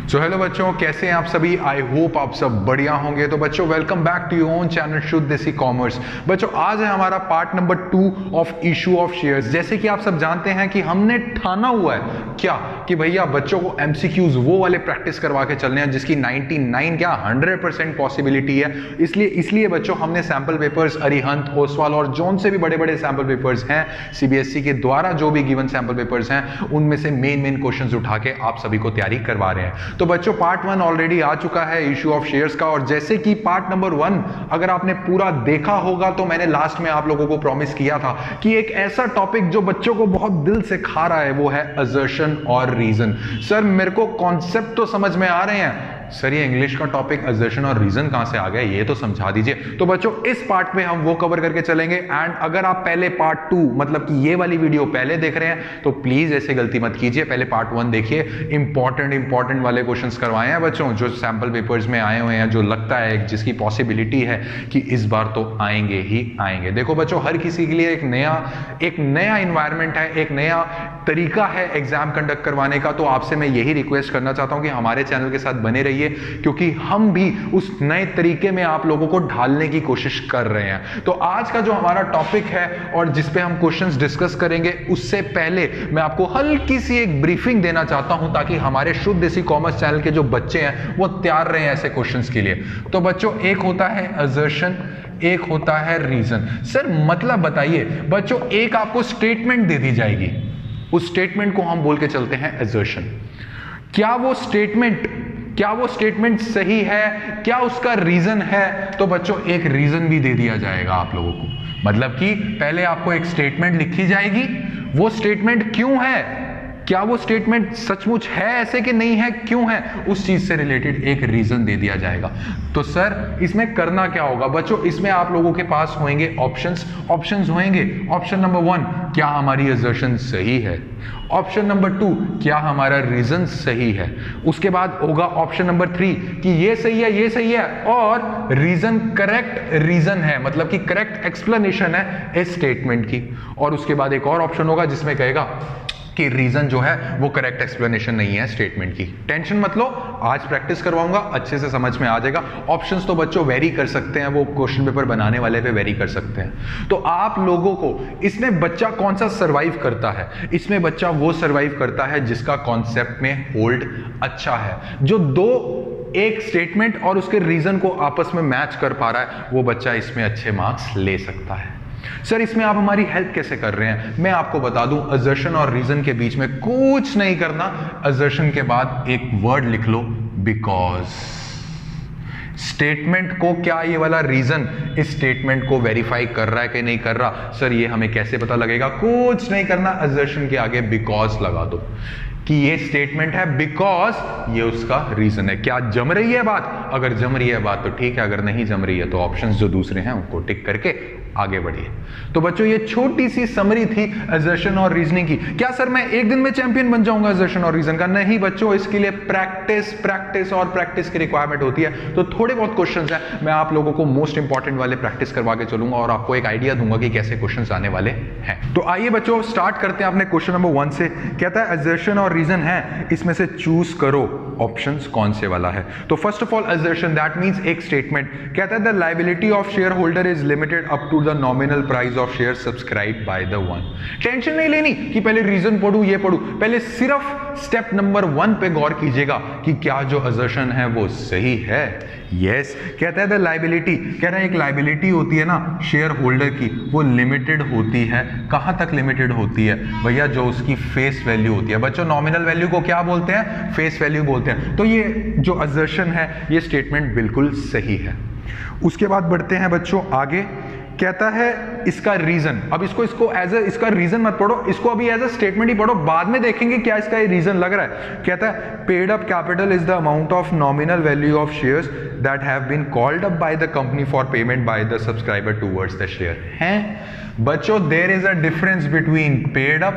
So hello बच्चों, कैसे हैं आप सभी। आई होप आप सब बढ़िया होंगे। तो बच्चों welcome back to your own channel Shuddh Desi Commerce. बच्चों आज है हमारा part number 2 of issue of shares. जैसे कि आप सब जानते हैं कि हमने ठाना हुआ है क्या कि भैया बच्चों को एमसीक्यूज वो वाले प्रैक्टिस करवा के चलने हैं जिसकी 99 क्या 100% पॉसिबिलिटी है। इसलिए बच्चों हमने सैंपल पेपर्स अरिहंत, ओसवाल और जोन से भी बड़े बड़े सैंपल पेपर्स हैं सीबीएसई के द्वारा जो भी गिवन सैंपल पेपर्स हैं उनमें से मेन क्वेश्चंस उठा के आप सभी को तैयारी करवा रहे हैं। तो बच्चों पार्ट 1 ऑलरेडी आ चुका है इशू ऑफ शेयर्स का, और जैसे कि पार्ट नंबर 1 अगर आपने पूरा देखा होगा तो मैंने लास्ट में आप लोगों को प्रॉमिस किया था कि एक ऐसा टॉपिक जो बच्चों को बहुत दिल से खा रहा है वो है असर्शन और रीजन। सर मेरे को कॉन्सेप्ट तो समझ में आ रहे हैं, सर ये इंग्लिश का टॉपिक असर्शन और रीजन कहां से आ गया ये तो समझा दीजिए। तो बच्चों इस पार्ट में हम वो कवर करके चलेंगे। एंड अगर आप पहले पार्ट 2 मतलब कि ये वाली वीडियो पहले देख रहे हैं तो प्लीज ऐसे गलती मत कीजिए, पहले पार्ट 1 देखिए। इंपॉर्टेंट वाले क्वेश्चंस करवाए हैं बच्चों जो सैंपल पेपर्स में आए हुए हैं, जो लगता है जिसकी पॉसिबिलिटी है कि इस बार तो आएंगे ही आएंगे। देखो बच्चों हर किसी के लिए एक नया इन्वायरमेंट है, एक नया तरीका है एग्जाम कंडक्ट करवाने का। तो आपसे मैं यही रिक्वेस्ट करना चाहता हूं कि हमारे चैनल के साथ बने रहिए क्योंकि हम भी उस नए तरीके में आप लोगों को ढालने की कोशिश कर रहे हैं। तो आज का जो हमारा टॉपिक है और जिस पे हम क्वेश्चंस डिस्कस करेंगे उससे पहले मैं आपको हल्की सी एक ब्रीफिंग देना चाहता हूं ताकि हमारे शुद्ध देसी कॉमर्स चैनल के जो बच्चे हैं वो तैयार रहे हैं ऐसे क्वेश्चंस के लिए। तो बच्चों एक होता है असर्शन, एक होता है रीजन। सर मतलब बताइए बच्चों, एक आपको स्टेटमेंट दे दी जाएगी, उस स्टेटमेंट को हम बोल के चलते हैं असर्शन। क्या वो स्टेटमेंट सही है, क्या उसका रीजन है? तो बच्चों एक रीजन भी दे दिया जाएगा आप लोगों को। मतलब कि पहले आपको एक स्टेटमेंट लिखी जाएगी, वो स्टेटमेंट क्यों है, क्या वो स्टेटमेंट सचमुच है ऐसे कि नहीं है, क्यों है, उस चीज से रिलेटेड एक रीजन दे दिया जाएगा। तो सर इसमें करना क्या होगा बच्चों, इसमें आप लोगों के पास होंगे ऑप्शंस होंगे। ऑप्शन नंबर 1 क्या हमारी असर्शन सही है, ऑप्शन नंबर 2 क्या हमारा रीजन सही है, उसके बाद होगा ऑप्शन नंबर 3 कि ये सही है और रीजन करेक्ट रीजन है, मतलब कि करेक्ट एक्सप्लेनेशन है इस स्टेटमेंट की। और उसके बाद एक और ऑप्शन होगा जिसमें कहेगा कि रीजन जो है वो करेक्ट एक्सप्लेनेशन नहीं है स्टेटमेंट की। टेंशन मत लो, आज प्रैक्टिस करवाऊंगा, अच्छे से समझ में आ जाएगा। ऑप्शंस तो बच्चों वेरी कर सकते हैं, वो क्वेश्चन पेपर बनाने वाले पे वेरी कर सकते हैं। तो आप लोगों को इसमें बच्चा कौन सा सर्वाइव करता है, इसमें बच्चा वो सर्वाइव करता है जिसका कॉन्सेप्ट में होल्ड अच्छा है, जो एक स्टेटमेंट और उसके रीजन को आपस में मैच कर पा रहा है, वो बच्चा इसमें अच्छे मार्क्स ले सकता है। सर इसमें आप हमारी हेल्प कैसे कर रहे हैं, मैं आपको बता दूं असर्शन और रीजन के बीच में कुछ नहीं करना। असर्शन के बाद एक वर्ड लिख लो बिकॉज। स्टेटमेंट को क्या ये वाला रीजन इस स्टेटमेंट को वेरीफाई कर रहा है कि नहीं कर रहा, सर ये हमें कैसे पता लगेगा, कुछ नहीं करना, असर्शन के आगे बिकॉज लगा दो कि ये स्टेटमेंट है बिकॉज ये उसका रीजन है। क्या जम रही है बात? अगर जम रही है बात तो ठीक है, अगर नहीं जम रही है तो ऑप्शंस जो दूसरे हैं उनको टिक करके आगे बढ़िए। तो बच्चों ये छोटी सी समरी थी असर्शन और रीजनिंग की। क्या सर मैं एक दिन में चैंपियन बन जाऊंगा असर्शन और रीजन का? नहीं बच्चों, इसके लिए प्रैक्टिस की रिक्वायरमेंट होती है। तो थोड़े बहुत क्वेश्चंस हैं, मैं आप लोगों को मोस्ट इंपॉर्टेंट वाले प्रैक्टिस करवा के चलूंगा और आपको एक आइडिया दूंगा कि कैसे क्वेश्चंस आने वाले हैं। तो आइए बच्चों स्टार्ट करते हैं अपने क्वेश्चन नंबर 1 से। कहता है असर्शन और रीजन है, इसमें से चूज करो ऑप्शंस कौन से वाला है। तो first of all assertion that means एक स्टेटमेंट। कहता है the liability of share holder is limited up to the nominal price of share subscribe by the one. Tension नहीं लेनी कि पहले रीजन पढ़ूं ये पढ़ूं, पहले सिर्फ स्टेप नंबर 1 पे गौर कीजिएगा कि क्या जो असर्शन है वो सही है। यस कहता है द लायबिलिटी, कह रहा है एक लायबिलिटी होती है ना शेयर होल्डर की, वो लिमिटेड होती है। कहां तक लिमिटेड होती है भैया? जो उसकी फेस वैल्यू होती है। बच्चों नॉमिनल वैल्यू को क्या बोलते हैं? फेस वैल्यू बोलते हैं। तो ये जो असर्शन है ये स्टेटमेंट बिल्कुल सही है। उसके बाद बढ़ते हैं बच्चों आगे। कहता है इसका रीजन, अब इसको इसका रीजन मत पढ़ो, इसको अभी एज अ स्टेटमेंट ही पढ़ो, बाद में देखेंगे क्या इसका ये रीजन लग रहा है। कहता है paid up capital is the amount of nominal value of shares that have been called up by the company for payment by the subscriber towards the share. हैं बच्चों there is a difference between paid up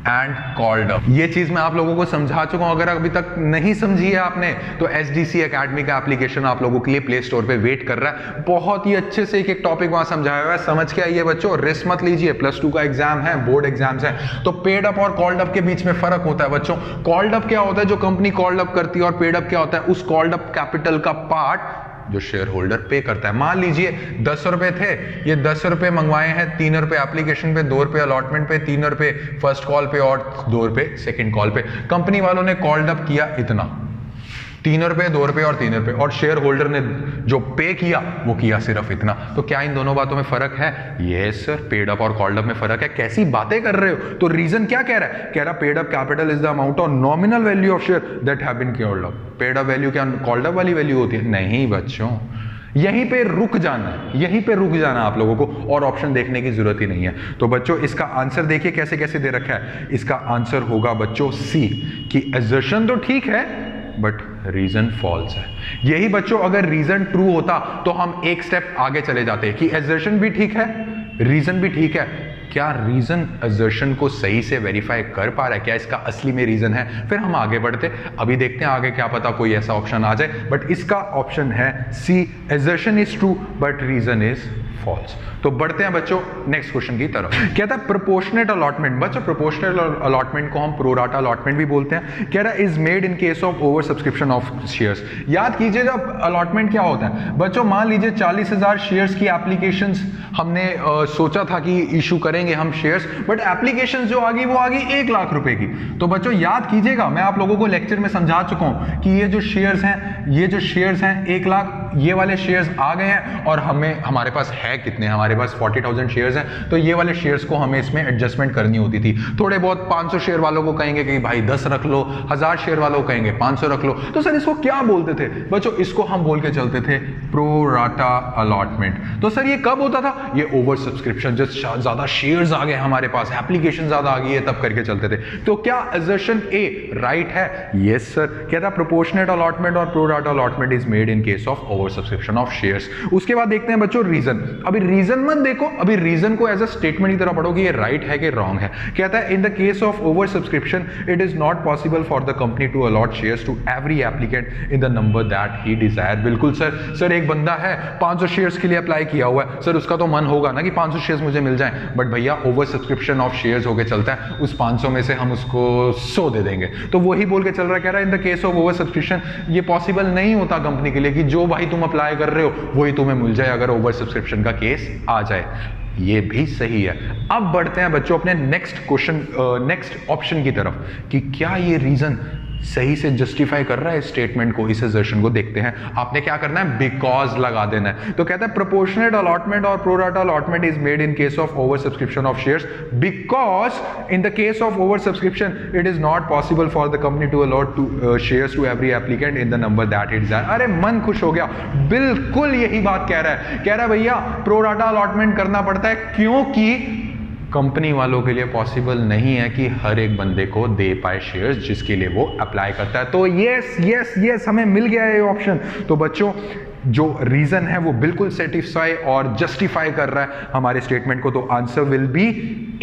and called up. ये चीज मैं आप लोगों को समझा चुका हूं, अगर अभी तक नहीं समझी है आपने तो SDC एकेडमी का एप्लीकेशन आप लोगों के लिए प्ले स्टोर पे वेट कर रहा है। बहुत ही अच्छे से एक एक टॉपिक वहां समझाया हुआ है, समझ के आइए बच्चों, रिस्क मत लीजिए। +2 का एग्जाम है, बोर्ड एग्जाम्स है, तो पेड अप और कॉल्ड अप के बीच में फर्क होता है बच्चों। कॉल्ड अप क्या होता है, जो कंपनी कॉल्ड अप करती है, और पेड अप क्या होता है, उस कॉल्ड अप कैपिटल का पार्ट जो शेयर होल्डर पे करता है। मान लीजिए 10 रुपए थे, ये 10 रुपए मंगवाए हैं, 3 रुपए एप्लीकेशन पे, 2 रुपए अलॉटमेंट पे, 3 रुपए फर्स्ट कॉल पे और 2 रुपए सेकंड कॉल पे। कंपनी वालों ने कॉल्ड अप किया इतना, 3 रुपए, 2 रुपए और 3 रुपए, और शेयर होल्डर ने जो पे किया वो किया सिर्फ इतना। तो क्या इन दोनों बातों में फर्क है? यस सर, पेड अप और कॉल्ड अप में फर्क है। कैसी बातें कर रहे हो? तो रीजन क्या कह रहा है? कह रहा paid up capital is the amount of nominal value of share that have been called up. Paid up value क्या कॉल्ड अप वाली वैल्यू होती है? नहीं बच्चों, यहीं पे रुक जाना है, यहीं पे रुक जाना आप लोगों को, और ऑप्शन देखने की जरूरत ही नहीं है। तो बच्चों इसका आंसर देखिए कैसे कैसे दे रखा है। इसका आंसर होगा बच्चों सी, कि assertion तो ठीक है बट रीजन फॉल्स है। यही बच्चों अगर रीजन ट्रू होता तो हम एक स्टेप आगे चले जाते कि assertion भी ठीक है, रीजन भी ठीक है, क्या रीजन assertion को सही से वेरीफाई कर पा रहा है, क्या इसका असली में रीजन है, फिर हम आगे बढ़ते। अभी देखते हैं आगे, क्या पता कोई ऐसा ऑप्शन आ जाए, बट इसका ऑप्शन है C, assertion is true but reason is false. तो बढ़ते हैं बच्चों नेक्स्ट क्वेश्चन की तरफ। कहता है प्रोपोर्शनेट अलॉटमेंट। बच्चों प्रोपोर्शनल अलॉटमेंट को हम प्रोराटा अलॉटमेंट भी बोलते हैं। कह रहा है is made in case of over subscription of shares. याद कीजिए जब अलॉटमेंट क्या होता है बच्चों, मान लीजिए 40,000 शेयर्स की एप्लीकेशंस हमने सोचा था कि इशू करेंगे हम शेयर्स, बट एप्लीकेशंस जो आ गई वो आ गई 1 लाख रुपए की। तो बच्चों याद कीजिएगा, मैं आप लोगों को लेक्चर में समझा चुका हूं कि ये जो शेयर्स हैं 1 लाख, ये वाले शेयर्स आ गए हैं, और हमारे पास है कितने, हमारे पास 40,000 शेयर्स हैं, तो ये वाले शेयर्स को हमें इसमें एडजस्टमेंट करनी होती थी। थोड़े बहुत 500 शेयर वालों को कहेंगे कि भाई 10 रख लो, 1000 शेयर वालों को कहेंगे 500 रख लो। तो सर इसको क्या बोलते थे बच्चों? इसको हम बोल के चलते थे प्रो राटा अलॉटमेंट। तो सर ये कब होता था? ये ओवर सब्सक्रिप्शन, जब ज्यादा शेयर्स आ गए हमारे पास, एप्लीकेशन ज्यादा आ गई है, तब करके चलते थे। तो क्या assertion ए राइट है? Yes sir. कहता है proportionate allotment or pro rata allotment is made in case of over subscription of shares. उसके बाद देखते हैं बच्चों रीजन। अभी रीजन मत देखो, अभी रीजन को एज अ स्टेटमेंट की तरह पढ़ो कि ये राइट है कि रॉन्ग है। कहता है in the case of over subscription it is not possible for the company to allot shares to every applicant in the number that he desire. बिल्कुल सर एक बंदा है 500 शेयर्स के लिए अप्लाई किया हुआ है, सर उसका तो मन होगा ना कि 500 शेयर्स मुझे मिल जाएं, बट भैया ओवर सब्सक्रिप्शन ऑफ शेयर्स होके चलता है, उस 500 में से हम उसको 100 दे देंगे। तो वही बोल के चल रहा है, कह रहा है in the case of over subscription ये पॉसिबल नहीं होता कंपनी के लिए कि जो भाई तुम अप्लाई कर रहे हो वही तुम्हें मिल जाए अगर ओवर सब्सक्रिप्शन का केस आ जाए। ये भी सही है। अब बढ़ते हैं बच्चों अपने नेक्स्ट ऑप्शन की तरफ कि क्या ये रीजन सही से जस्टिफाई कर रहा है स्टेटमेंट को, इस assertion को। देखते हैं। आपने क्या करना है, बिकॉज लगा देना है। तो कहता है proportionate allotment or pro rata allotment is made in case of over subscription of shares because in the case of over subscription it is not possible for the company to allot shares to every applicant in the number that it desire. अरे मन खुश हो गया, बिल्कुल यही बात कह रहा है। कह रहा है भैया प्रो राटा अलॉटमेंट करना पड़ता है क्योंकि कंपनी वालों के लिए पॉसिबल नहीं है कि हर एक बंदे को दे पाए शेयर्स जिसके लिए वो अप्लाई करता है। तो यस हमें मिल गया ये ऑप्शन। तो बच्चों जो रीजन है वो बिल्कुल सेटिस्फाई और जस्टिफाई कर रहा है हमारे स्टेटमेंट को। तो answer will be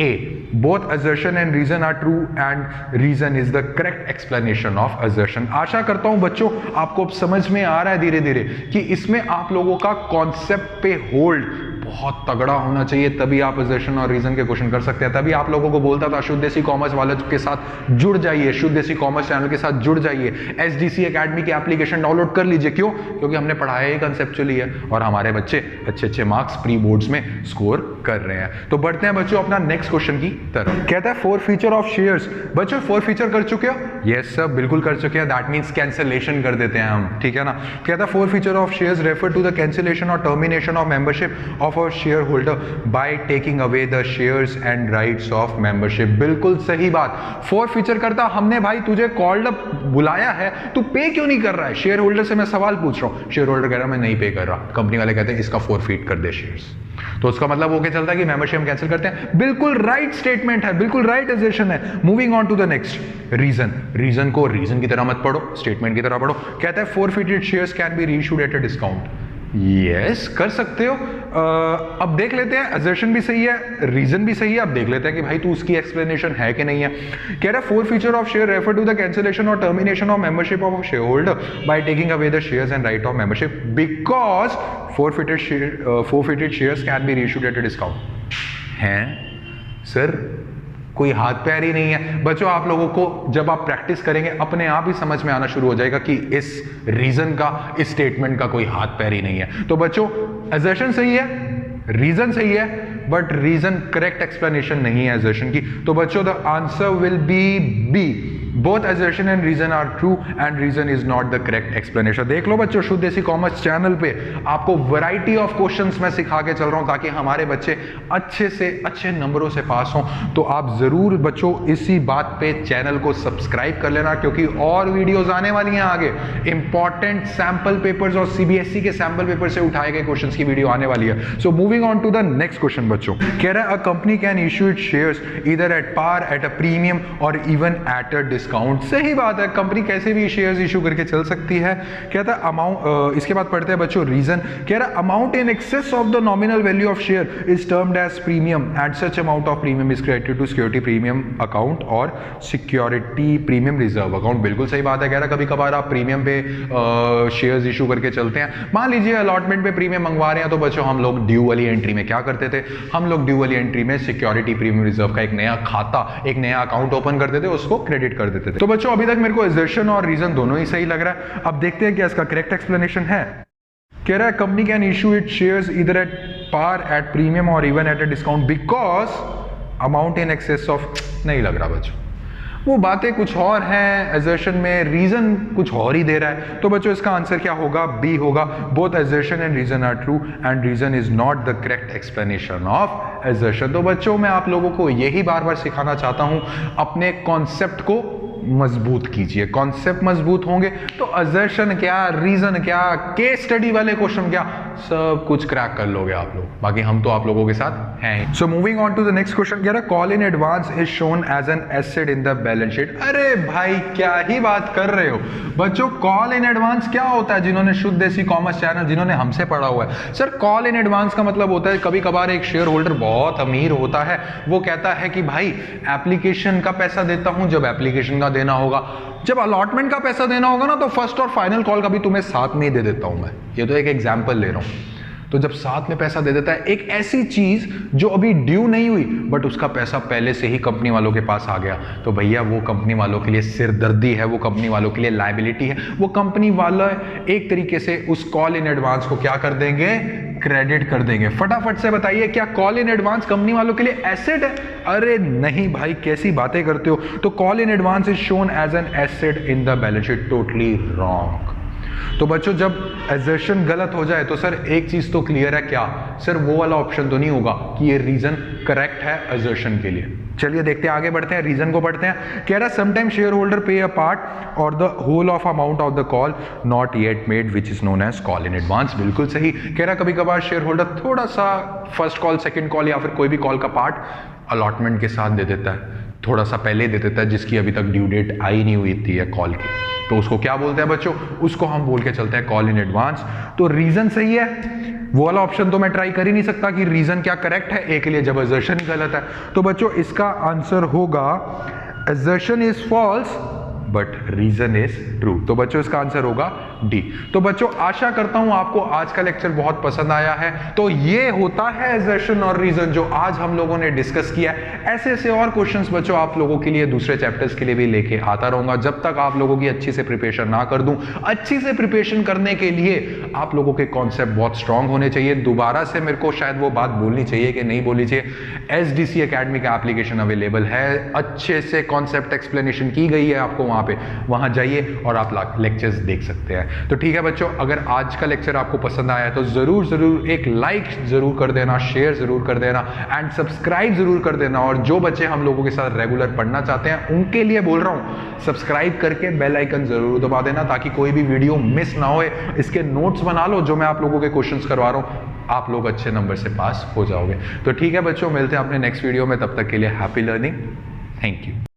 A. Both assertion and reason are true and reason is the correct explanation of assertion। आशा करता हूं बच्चों आपको अब समझ में आ रहा है धीरे धीरे कि इसमें आप लोगों का कॉन्सेप्ट पे होल्ड बहुत तगड़ा होना चाहिए, तभी आप assertion और रीजन के क्वेश्चन कर सकते हैं। तभी आप लोगों को बोलता था शुद्ध देसी कॉमर्स वालों के साथ जुड़ जाइए, शुद्ध देसी कॉमर्स चैनल के साथ जुड़ जाइए, SDC एकेडमी की एप्लीकेशन डाउनलोड कर लीजिए। क्यों? क्योंकि हमने पढ़ाया ही कंसेप्चुअली है और हमारे बच्चे अच्छे मार्क्स प्री बोर्ड्स में स्कोर कर रहे हैं। तो बढ़ते हैं बच्चों अपना नेक्स्ट क्वेश्चन की तरफ। कहता है फोर फीचर ऑफ शेयर्स। बच्चों फोर फीचर कर चुके हो? यस सर, बिल्कुल कर चुके हैं। दैट मींस कैंसिलेशन कर देते हैं हम, ठीक है ना। कहता है forfeiture of shares refer to the cancellation और termination of membership of a shareholder by taking away the shares and rights of membership. बिल्कुल सही बात। फोर फीचर करता हमने भाई तुझे कॉल्ड अप बुलाया है, तू पे क्यों नहीं कर रहा है? शेयर होल्डर से मैं सवाल पूछ रहा हूं, शेयर होल्डर कह रहा है मैं नहीं पे कर रहा, कंपनी वाले कहते हैं इसका फोरफीट कर दे शेयर्स। तो उसका मतलब वो क्या चलता है कि मेंबरशिप हम कैंसिल करते हैं। बिल्कुल राइट स्टेटमेंट है, बिल्कुल राइट assertion है। Moving on to the next reason. Reason को रीजन की तरह मत पढ़ो, स्टेटमेंट की तरह पढ़ो। कहता है forfeited shares can be reissued at a discount. Yes कर सकते हो। अब देख लेते हैं, assertion भी सही है, रीजन भी सही है। अब देख लेते हैं कि भाई तू उसकी एक्सप्लेनेशन है कि नहीं है। कह रहा है forfeiture of share refer to the cancellation or termination of membership of a shareholder by taking away the shares and right of membership because forfeited shares can be reissued at a discount। हैं sir, कोई हाथ पैर ही नहीं है। बच्चों आप लोगों को जब आप प्रैक्टिस करेंगे अपने आप ही समझ में आना शुरू हो जाएगा कि इस रीजन का, इस स्टेटमेंट का कोई हाथ पैर ही नहीं है। तो बच्चों assertion सही है, रीजन सही है, बट रीजन करेक्ट एक्सप्लेनेशन नहीं है assertion की। तो बच्चों the answer will be B, both assertion and reason are true and reason is not the correct explanation. देख लो बच्चों, शुद्ध देसी कॉमर्स चैनल पे आपको वैरायटी ऑफ क्वेश्चंस मैं सिखा के चल रहा हूं ताकि हमारे बच्चे अच्छे से अच्छे नंबरों से पास हों। तो आप जरूर बच्चों इसी बात पे चैनल को सब्सक्राइब कर लेना, क्योंकि और वीडियोस आने वाली हैं आगे। इंपॉर्टेंट सैंपल पेपर्स और सीबीएसई के सैंपल पेपर से उठाए गए क्वेश्चंस की वीडियो आने वाली है। So moving on to the next question बच्चों, कह रहा है a company can issue it shares either at par, at a premium और इवन एट अ डिस्काउंट। सही बात है, कंपनी कैसे भी शेयर्स इशू करके चल सकती है। कहता है अमाउंट, इसके बाद पढ़ते हैं बच्चों रीजन। कह रहा है amount in excess of the nominal value of share is termed as premium and such amount of premium is credited to security premium account or security premium reserve account. बिल्कुल सही बात है। कह रहा है कभी कभार आप प्रीमियम पे शेयर्स इशू करके चलते हैं। मान लीजिए अलॉटमेंट पे प्रीमियम मंगवा रहे हैं, तो बच्चों हम लोग ड्यू वाली एंट्री में क्या करते थे, हम लोग ड्यू वाली एंट्री में सिक्योरिटी प्रीमियम रिजर्व का एक नया खाता, एक नया अकाउंट ओपन करते थे, उसको क्रेडिट कर देते थे। तो बच्चों अभी तक मेरे को assertion और रीजन दोनों ही सही लग रहा है। अब देखते हैं क्या इसका करेक्ट एक्सप्लेनेशन है। कह रहा है company can issue it shares either at par, at premium और even at a discount because amount in excess of, नहीं लग रहा बच्चों, वो बातें कुछ और हैं assertion में, रीजन कुछ और ही दे रहा है। तो बच्चों इसका आंसर क्या होगा, बी होगा। Both assertion and reason are true and reason is not the correct explanation of assertion। तो बच्चों मैं आप लोगों को यही बार बार सिखाना चाहता हूं, अपने कॉन्सेप्ट को मजबूत कीजिए। कॉन्सेप्ट मजबूत होंगे तो assertion क्या, रीजन क्या, केस स्टडी वाले क्वेश्चन क्या, सब कुछ क्रैक कर लोगे आप लोग। बाकी हम तो आप लोगों के साथ हैं। So moving on to the next question, कह रहा call in advance is shown as an asset in the balance sheet. अरे भाई क्या ही बात कर रहे हो बच्चों, कॉल इन एडवांस क्या होता है? जिन्होंने शुद्ध देसी कॉमर्स चैनल, जिन्होंने हमसे पढ़ा हुआ है, सर कॉल इन एडवांस का मतलब होता है कभी कभार एक शेयर होल्डर बहुत अमीर होता है, वो कहता है कि भाई एप्लीकेशन का पैसा देता हूं जब एप्लीकेशन का देना होगा, जब अलॉटमेंट का पैसा देना होगा ना तो फर्स्ट और फाइनल कॉल का भी तुम्हें साथ में ही दे देता हूं मैं। ये तो एक एग्जांपल ले रहा हूं। तो जब साथ में पैसा दे देता है, एक ऐसी चीज जो अभी ड्यू नहीं हुई बट उसका पैसा पहले से ही कंपनी वालों के पास आ गया, तो भैया वो कंपनी वालों के लिए सिरदर्दी है, वो कंपनी वालों के लिए लायबिलिटी है। वो कंपनी वाला एक तरीके से उस कॉल इन एडवांस को क्या कर देंगे, क्रेडिट कर देंगे। फटाफट से बताइए क्या कॉल इन एडवांस कंपनी वालों के लिए एसेट है? अरे नहीं भाई, कैसी बातें करते हो। तो call in advance is shown as an asset in the balance sheet, totally wrong. तो बच्चों जब assertion गलत हो जाए तो सर एक चीज तो क्लियर है, क्या सर वो वाला ऑप्शन तो नहीं होगा कि ये रीजन करेक्ट है assertion के लिए। चलिए देखते हैं, आगे बढ़ते हैं, रीजन को पढ़ते हैं। कह रहा sometime share holder pay a part or the whole of amount of the call not yet made which is known as call in advance. बिल्कुल सही। कह रहा कभी कभार शेयर होल्डर थोड़ा सा फर्स्ट कॉल, सेकंड कॉल या फिर कोई भी कॉल का पार्ट अलॉटमेंट के साथ दे देता है, थोड़ा सा पहले दे देता है, जिसकी अभी तक ड्यू डेट आई नहीं हुई थी कॉल की, तो उसको क्या बोलते हैं बच्चों, उसको हम बोल के चलते हैं कॉल इन एडवांस। तो रीजन सही है, वो वाला ऑप्शन तो मैं ट्राई कर ही नहीं सकता कि रीजन क्या करेक्ट है ए के लिए जब assertion ही गलत है। तो बच्चों इसका आंसर होगा assertion is false but reason is true. तो बच्चों इसका आंसर होगा डी। तो बच्चों आशा करता हूं आपको आज का लेक्चर बहुत पसंद आया है। तो ये होता है assertion और रीजन जो आज हम लोगों ने डिस्कस किया है। ऐसे ऐसे और क्वेश्चंस बच्चों आप लोगों के लिए दूसरे चैप्टर्स के लिए भी लेके आता रहूंगा जब तक आप लोगों की अच्छी से प्रिपरेशन ना कर दूं। अच्छी से प्रिपरेशन करने के लिए आप लोगों के कॉन्सेप्ट बहुत स्ट्रांग होने चाहिए। दोबारा से मेरे को शायद वो बात बोलनी चाहिए कि नहीं बोलनी चाहिए, SDC अकेडमी का एप्लीकेशन अवेलेबल है, अच्छे से कॉन्सेप्ट एक्सप्लेनेशन की गई है आपको वहां जाइए और आप लेक्चर्स देख सकते हैं। तो ठीक है बच्चों, अगर आज का लेक्चर आपको पसंद आया है तो जरूर एक लाइक जरूर कर देना, शेयर जरूर कर देना एंड सब्सक्राइब जरूर कर देना। और जो बच्चे हम लोगों के साथ रेगुलर पढ़ना चाहते हैं उनके लिए बोल रहा हूं, सब्सक्राइब करके बेल आइकन जरूर दबा देना ताकि कोई भी वीडियो मिस ना होए। इसके नोट्स बना लो जो मैं आप लोगों के क्वेश्चंस करवा रहा हूं, आप लोग अच्छे नंबर से पास हो जाओगे। तो ठीक है बच्चों, मिलते हैं अपने नेक्स्ट वीडियो में, तब तक के लिए हैप्पी लर्निंग, थैंक यू।